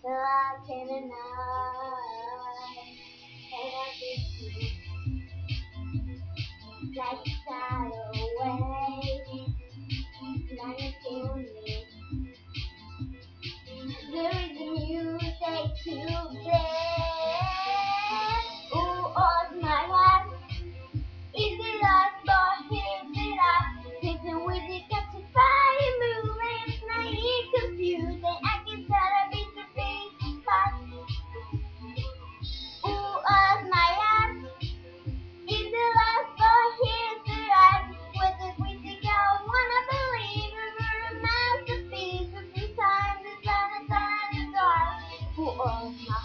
Lost in the night, and I just feel like a shadow away. Now you feel me. There is a music to play. Ooh, oh my God. Is it us or is it us? Thinking with it, got your body moving. Now you're confused, and I can tell a bit of face fast. Ooh, oh my God. Is it us or is it us? With it, with it, I wanna believe we're a masterpiece. But sometimes it's on the dark. Ooh, oh my